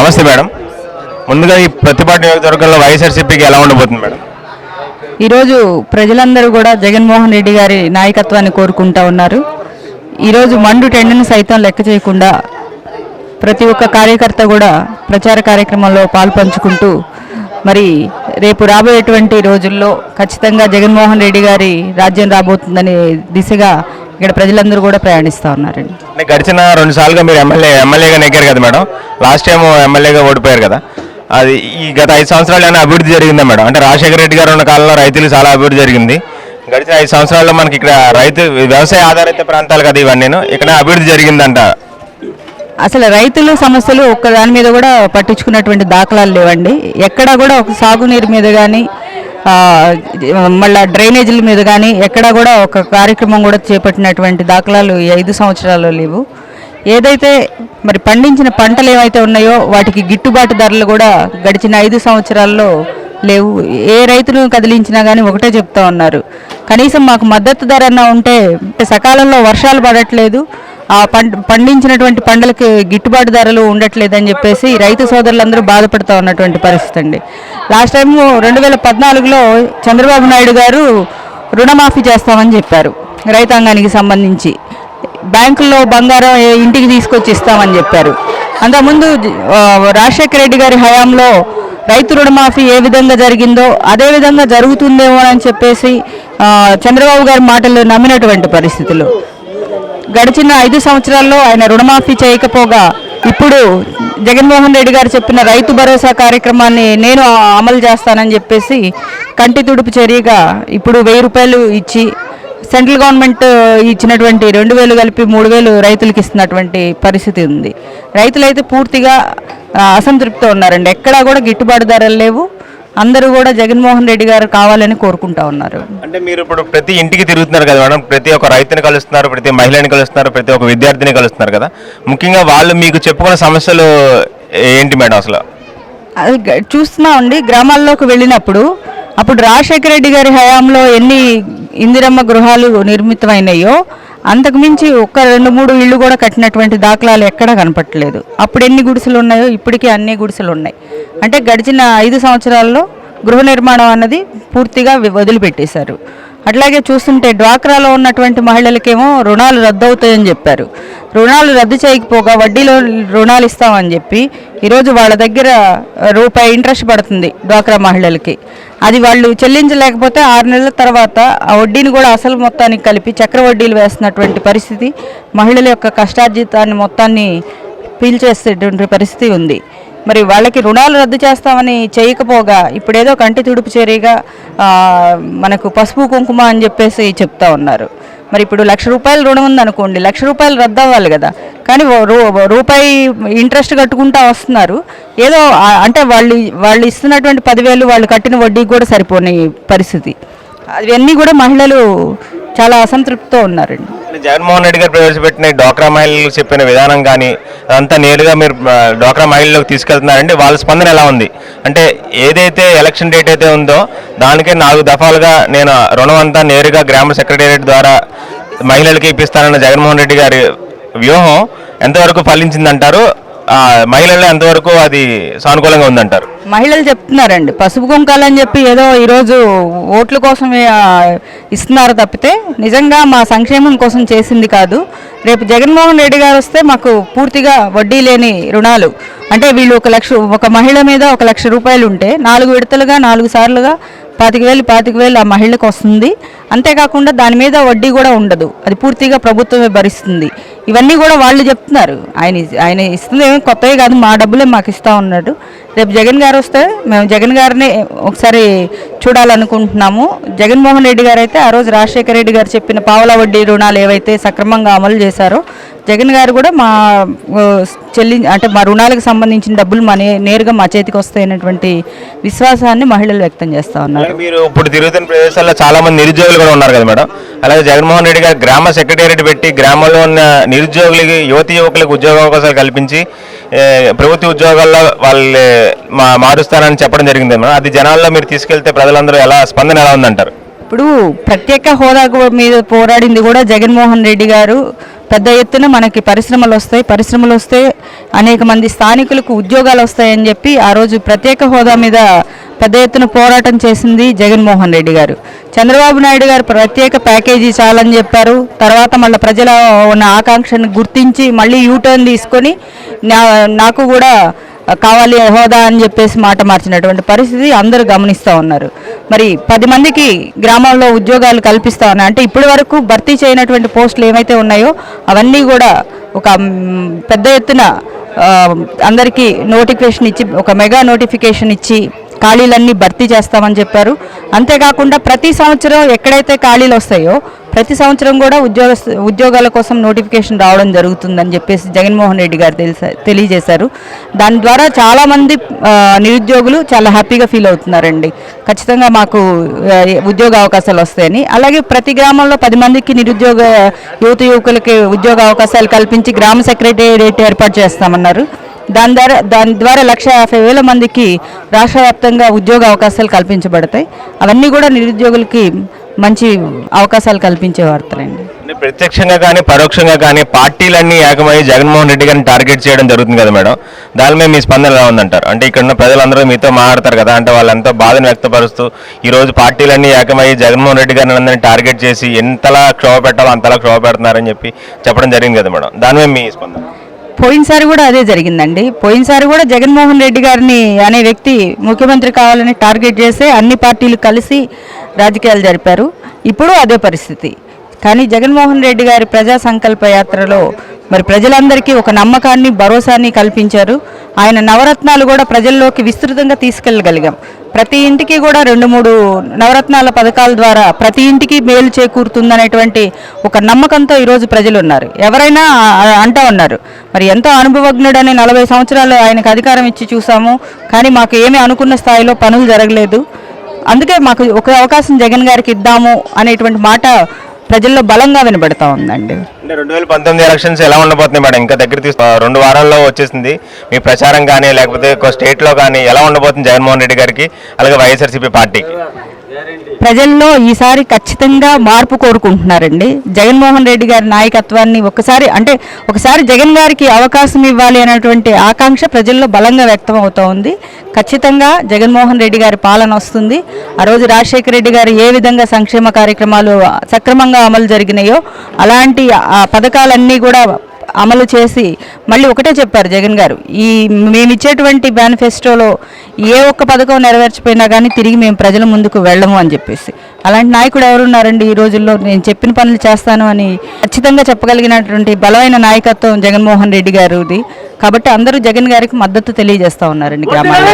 నమస్తే మేడం. ముందుగా ఈ ప్రతిపాటి నియోజకవర్గంలో వైఎస్ఆర్సీపీకి ఎలా ఉండబోతుంది మేడం? ఈరోజు ప్రజలందరూ కూడా జగన్మోహన్ రెడ్డి గారి నాయకత్వాన్ని కోరుకుంటా ఉన్నారు. ఈరోజు మండు టెండను సైతం లెక్క చేయకుండా ప్రతి ఒక్క కార్యకర్త కూడా ప్రచార కార్యక్రమంలో పాల్పంచుకుంటూ మరి రేపు రాబోయేటువంటి రోజుల్లో ఖచ్చితంగా జగన్మోహన్ రెడ్డి గారి రాజ్యం రాబోతుందనే దిశగా ఇక్కడ ప్రజలందరూ కూడా ప్రయాణిస్తూ ఉన్నారండి. గడిచిన 2 సార్లుగా మీరు ఎమ్మెల్యేగా నెగ్గారు కదా మేడం. లాస్ట్ టైం ఎమ్మెల్యేగా ఓడిపోయారు కదా. అది ఈ గత 5 సంవత్సరాలు ఏమైనా అభివృద్ధి జరిగిందా మేడం? అంటే రాజశేఖర రెడ్డి గారు ఉన్న కాలంలో రైతులకు చాలా అభివృద్ధి జరిగింది. గడిచిన 5 సంవత్సరాల్లో మనకి ఇక్కడ వ్యవసాయ ఆధారిత ప్రాంతాలు కదా ఇవన్నీ, ఇక్కడ అభివృద్ధి జరిగిందంట. అసలు రైతుల సమస్యలు ఒక్క దాని మీద కూడా పట్టించుకున్నటువంటి దాఖలాలు లేవండి. ఎక్కడా కూడా ఒక సాగునీరు మీద కానీ మళ్ళీ డ్రైనేజీల మీద కానీ ఎక్కడా కూడా ఒక కార్యక్రమం కూడా చేపట్టినటువంటి దాఖలాలు ఈ 5 సంవత్సరాల్లో లేవు. ఏదైతే మరి పండించిన పంటలు ఏవైతే ఉన్నాయో వాటికి గిట్టుబాటు ధరలు కూడా గడిచిన 5 సంవత్సరాల్లో లేవు. ఏ రైతును కదిలించినా కానీ ఒకటే చెప్తా ఉన్నారు, కనీసం మాకు మద్దతు ధర అన్నా ఉంటే. సకాలంలో వర్షాలు పడట్లేదు, ఆ పండించినటువంటి పంటలకి గిట్టుబాటు ధరలు ఉండట్లేదని చెప్పేసి రైతు సోదరులందరూ బాధపడుతూ ఉన్నటువంటి పరిస్థితి అండి. లాస్ట్ టైం 2014లో చంద్రబాబు నాయుడు గారు రుణమాఫీ చేస్తామని చెప్పారు. రైతాంగానికి సంబంధించి బ్యాంకుల్లో బంగారం ఇంటికి తీసుకొచ్చి ఇస్తామని చెప్పారు. అంతకుముందు రాజశేఖర రెడ్డి గారి హయాంలో రైతు రుణమాఫీ ఏ విధంగా జరిగిందో అదే విధంగా జరుగుతుందేమో అని చెప్పేసి చంద్రబాబు గారి మాటలు నమ్మినటువంటి పరిస్థితులు. గడిచిన 5 సంవత్సరాల్లో ఆయన రుణమాఫీ చేయకపోగా ఇప్పుడు జగన్మోహన్ రెడ్డి గారు చెప్పిన రైతు భరోసా కార్యక్రమాన్ని నేను అమలు చేస్తానని చెప్పేసి కంటి తుడుపు చర్యగా ఇప్పుడు 1000 రూపాయలు ఇచ్చి సెంట్రల్ గవర్నమెంట్ ఇచ్చినటువంటి 2000 కలిపి 3000 రైతులకు ఇస్తున్నటువంటి పరిస్థితి ఉంది. రైతులైతే పూర్తిగా అసంతృప్తితో ఉన్నారండి. ఎక్కడా కూడా గిట్టుబాటు ధరలు లేవు. అందరూ కూడా జగన్మోహన్ రెడ్డి గారు కావాలని కోరుకుంటా ఉన్నారు. అంటే మీరు ఇప్పుడు ప్రతి ఇంటికి తిరుగుతున్నారు కదా మేడం, ప్రతి ఒక్క రైతుని కలుస్తున్నారు, ప్రతి మహిళని కలుస్తున్నారు, ప్రతి ఒక్క విద్యార్థిని కలుస్తున్నారు కదా. ముఖ్యంగా వాళ్ళు మీకు చెప్పుకున్న సమస్యలు ఏంటి మేడం? అసలు అది చూస్తున్నామండి. గ్రామాల్లోకి వెళ్ళినప్పుడు అప్పుడు రాజశేఖర రెడ్డి గారి హయాంలో ఎన్ని ఇందిరమ్మ గృహాలు నిర్మితమైనాయో అంతకుమించి 1-2-3 ఇళ్ళు కూడా కట్టినటువంటి దాఖలాలు ఎక్కడా కనపట్టలేదు. అప్పుడు ఎన్ని గుడిసెలు ఉన్నాయో ఇప్పటికీ అన్ని గుడిసెలు ఉన్నాయి. అంటే గడిచిన 5 సంవత్సరాల్లో గృహ నిర్మాణం అన్నది పూర్తిగా వదిలిపెట్టేశారు. అట్లాగే చూస్తుంటే డ్వాక్రాలో ఉన్నటువంటి మహిళలకేమో రుణాలు రద్దు అవుతాయని చెప్పారు. రుణాలు రద్దు చేయకపోగా వడ్డీలో రుణాలు ఇస్తామని చెప్పి ఈరోజు వాళ్ళ దగ్గర రూపాయి ఇంట్రెస్ట్ పడుతుంది డ్వాక్రా మహిళలకి. అది వాళ్ళు చెల్లించలేకపోతే 6 నెలల తర్వాత ఆ వడ్డీని కూడా అసలు మొత్తానికి కలిపి చక్ర వడ్డీలు వేస్తున్నటువంటి పరిస్థితి. మహిళల యొక్క కష్టార్జితాన్ని మొత్తాన్ని పీల్చేసేటువంటి పరిస్థితి ఉంది. మరి వాళ్ళకి రుణాలు రద్దు చేస్తామని చేయకపోగా ఇప్పుడేదో కంటి తుడుపు చర్యగా మనకు పసుపు కుంకుమ అని చెప్పేసి చెప్తా ఉన్నారు. మరి ఇప్పుడు 1,00,000 రూపాయలు రుణం ఉందనుకోండి, 1,00,000 రూపాయలు రద్దు అవ్వాలి కదా. కానీ రూపాయి ఇంట్రెస్ట్ కట్టుకుంటా వస్తున్నారు. ఏదో అంటే వాళ్ళు ఇస్తున్నటువంటి 10,000 వాళ్ళు కట్టిన వడ్డీకి కూడా సరిపోని పరిస్థితి. అవన్నీ కూడా మహిళలు చాలా అసంతృప్తితో ఉన్నారండి. జగన్మోహన్ రెడ్డి గారు ప్రవేశపెట్టిన డ్వాక్రా మహిళలకు చెప్పిన విధానం కానీ అదంతా నేరుగా మీరు డ్వాక్రా మహిళలకు తీసుకెళ్తున్నారండి. వాళ్ళ స్పందన ఎలా ఉంది? అంటే ఏదైతే ఎలక్షన్ డేట్ అయితే ఉందో దానికే 4 దఫాలుగా నేను రుణం అంతా నేరుగా గ్రామ సెక్రటేరియట్ ద్వారా మహిళలకి ఇప్పిస్తానన్న జగన్మోహన్ రెడ్డి గారి వ్యూహం ఎంతవరకు ఫలించిందంటారు? మహిళల్లో ఎంతవరకు అది సానుకూలంగా ఉందంటారు? మహిళలు చెప్తున్నారండి, పసుపు కుంకాలని చెప్పి ఏదో ఈరోజు ఓట్ల కోసమే ఇస్తున్నారు తప్పితే నిజంగా మా సంక్షేమం కోసం చేసింది కాదు. రేపు జగన్మోహన్ రెడ్డి గారు వస్తే మాకు పూర్తిగా వడ్డీ లేని రుణాలు, అంటే వీళ్ళు ఒక మహిళ మీద 1,00,000 రూపాయలు ఉంటే 4 విడతలుగా 4 సార్లుగా 25,000 ఆ మహిళకు వస్తుంది. అంతేకాకుండా దాని మీద వడ్డీ కూడా ఉండదు, అది పూర్తిగా ప్రభుత్వమే భరిస్తుంది. ఇవన్నీ కూడా వాళ్ళు చెప్తున్నారు. ఆయన ఇస్తుంది ఏమి కొత్తవి కాదు, మా డబ్బులే మాకు ఇస్తూ ఉన్నాడు. రేపు జగన్ గారు వస్తే మేము జగన్ గారిని ఒకసారి చూడాలనుకుంటున్నాము. జగన్మోహన్ రెడ్డి గారు అయితే ఆ రోజు రాజశేఖర రెడ్డి గారు చెప్పిన పావలా వడ్డీ రుణాలు ఏవైతే సక్రమంగా అమలు చేశారో జగన్ గారు కూడా మా అంటే మా రుణాలకు సంబంధించిన డబ్బులు నేరుగా మా చేతికి వస్తాయనేటువంటి విశ్వాసాన్ని మహిళలు వ్యక్తం చేస్తూ ఉన్నారు. మీరు ఇప్పుడు తిరుగుతున్న ప్రదేశాల్లో చాలా మంది నిరుద్యోగులు కూడా ఉన్నారు కదా మేడం. అలాగే జగన్మోహన్ రెడ్డి గారు గ్రామ సెక్రటేరియట్ పెట్టి గ్రామంలో ఉన్న నిరుద్యోగులకి యువకులకు ఉద్యోగ అవకాశాలు కల్పించి ప్రభుత్వ ఉద్యోగాల్లో వాళ్ళు మారుస్తారని చెప్పడం జరిగింది మేడం. అది జనాల్లో మీరు తీసుకెళ్తే ప్రజలందరూ స్పందన ఎలా ఉందంటారు? ఇప్పుడు ప్రత్యేక హోదా మీద పోరాడింది కూడా జగన్మోహన్ రెడ్డి గారు పెద్ద ఎత్తున మనకి పరిశ్రమలు వస్తాయి, పరిశ్రమలు వస్తే అనేక మంది స్థానికులకు ఉద్యోగాలు వస్తాయని చెప్పి ఆ రోజు ప్రత్యేక హోదా మీద పెద్ద ఎత్తున పోరాటం చేసింది జగన్మోహన్ రెడ్డి గారు. చంద్రబాబు నాయుడు గారు ప్రత్యేక ప్యాకేజీ చాలని చెప్పారు. తర్వాత మళ్ళీ ప్రజల ఉన్న ఆకాంక్షను గుర్తించి మళ్ళీ యూటర్న్ తీసుకొని నాకు కూడా కావాలి హోదా అని చెప్పేసి మాట మార్చినటువంటి పరిస్థితి అందరూ గమనిస్తూ ఉన్నారు. మరి 10 మందికి గ్రామాల్లో ఉద్యోగాలు కల్పిస్తా ఉన్నారు. అంటే ఇప్పటి వరకు భర్తీ చేయనటువంటి పోస్టులు ఏమైతే ఉన్నాయో అవన్నీ కూడా ఒక పెద్ద ఎత్తున అందరికీ నోటిఫికేషన్ ఇచ్చి, ఒక మెగా నోటిఫికేషన్ ఇచ్చి ఖాళీలన్నీ భర్తీ చేస్తామని చెప్పారు. అంతేకాకుండా ప్రతి సంవత్సరం ఎక్కడైతే ఖాళీలు వస్తాయో ప్రతి సంవత్సరం కూడా ఉద్యోగాల కోసం నోటిఫికేషన్ రావడం జరుగుతుందని చెప్పేసి జగన్మోహన్ రెడ్డి గారు తెలియజేశారు. దాని ద్వారా చాలామంది నిరుద్యోగులు చాలా హ్యాపీగా ఫీల్ అవుతున్నారండి. ఖచ్చితంగా మాకు ఉద్యోగ అవకాశాలు వస్తాయని. అలాగే ప్రతి గ్రామంలో 10 మందికి నిరుద్యోగ యువకులకి ఉద్యోగ అవకాశాలు కల్పించి గ్రామ సెక్రటేరియట్ ఏర్పాటు చేస్తామన్నారు. దాని ద్వారా 1,50,000 మందికి రాష్ట్ర వ్యాప్తంగా ఉద్యోగ అవకాశాలు కల్పించబడతాయి. అవన్నీ కూడా నిరుద్యోగులకి మంచి అవకాశాలు కల్పించే వార్తలండి. ప్రత్యక్షంగా కానీ పరోక్షంగా కానీ పార్టీలన్నీ ఏకమై జగన్మోహన్ రెడ్డి గారిని టార్గెట్ చేయడం జరుగుతుంది కదా మేడం, దాని మీద మీ స్పందన ఎలా ఉందంటారు? అంటే ఇక్కడ ఉన్న ప్రజలందరూ మీతో మాట్లాడతారు కదా, అంటే వాళ్ళంతా బాధను వ్యక్తపరుస్తూ ఈరోజు పార్టీలన్నీ ఏకమై జగన్మోహన్ రెడ్డి గారిని అందరినీ టార్గెట్ చేసి ఎంతలా క్షోభ పెట్టాలో అంతలా క్షోభ పెడుతున్నారని చెప్పి చెప్పడం జరిగింది కదా మేడం, దాని మీద మీ స్పందన? పోయినసారి కూడా అదే జరిగిందండి. పోయినసారి కూడా జగన్మోహన్ రెడ్డి గారిని అనే వ్యక్తి ముఖ్యమంత్రి కావాలని టార్గెట్ చేసి అన్ని పార్టీలు కలిసి రాజకీయాలు జరిపారు. ఇప్పుడు అదే పరిస్థితి. కానీ జగన్మోహన్ రెడ్డి గారి ప్రజా సంకల్ప యాత్రలో మరి ప్రజలందరికీ ఒక నమ్మకాన్ని, భరోసాని కల్పించారు. ఆయన నవరత్నాలు కూడా ప్రజల్లోకి విస్తృతంగా తీసుకెళ్ళగలిగాం. ప్రతి ఇంటికి కూడా 2-3 నవరత్నాల పథకాల ద్వారా ప్రతి ఇంటికి మేలు చేకూరుతుందనేటువంటి ఒక నమ్మకంతో ఈరోజు ప్రజలు ఉన్నారు. ఎవరైనా అంటూ ఉన్నారు, మరి ఎంతో అనుభవజ్ఞుడని 40 సంవత్సరాలు ఆయనకు అధికారం ఇచ్చి చూసాము, కానీ మాకు ఏమీ అనుకున్న స్థాయిలో పనులు జరగలేదు, అందుకే మాకు ఒక అవకాశం జగన్ గారికి ఇద్దాము అనేటువంటి మాట ప్రజల్లో బలంగా వినబడతా ఉందండి. అంటే 2019 ఎలక్షన్స్ ఎలా ఉండబోతున్నాయి మేడం? ఇంకా దగ్గర 2 వారాల్లో వచ్చేసింది. మీ ప్రచారం కానీ లేకపోతే స్టేట్లో కానీ ఎలా ఉండబోతుంది జగన్మోహన్ రెడ్డి గారికి అలాగే వైఎస్ఆర్సీపీ పార్టీకి? ప్రజల్లో ఈసారి ఖచ్చితంగా మార్పు కోరుకుంటున్నారండి. జగన్మోహన్ రెడ్డి గారి నాయకత్వాన్ని ఒకసారి జగన్ గారికి అవకాశం ఇవ్వాలి అనేటువంటి ఆకాంక్ష ప్రజల్లో బలంగా వ్యక్తం అవుతూ ఉంది. ఖచ్చితంగా జగన్మోహన్ రెడ్డి గారి పాలన వస్తుంది. ఆ రోజు రాజశేఖర రెడ్డి గారు ఏ విధంగా సంక్షేమ కార్యక్రమాలు సక్రమంగా అమలు జరిగినాయో అలాంటి పథకాలన్నీ కూడా అమలు చేసి మళ్ళీ ఒకటే చెప్పారు జగన్ గారు, మేమిచ్చేటువంటి మేనిఫెస్టోలో ఏ ఒక్క పథకం నెరవేర్చిపోయినా కానీ తిరిగి మేము ప్రజల ముందుకు వెళ్ళము అని చెప్పేసి. అలాంటి నాయకుడు ఎవరున్నారండి ఈ రోజుల్లో? నేను చెప్పిన పనులు చేస్తాను అని ఖచ్చితంగా చెప్పగలిగినటువంటి బలమైన నాయకత్వం జగన్మోహన్ రెడ్డి గారిది. కాబట్టి అందరూ జగన్ గారికి మద్దతు తెలియజేస్తూ ఉన్నారండి గ్రామాల్లో.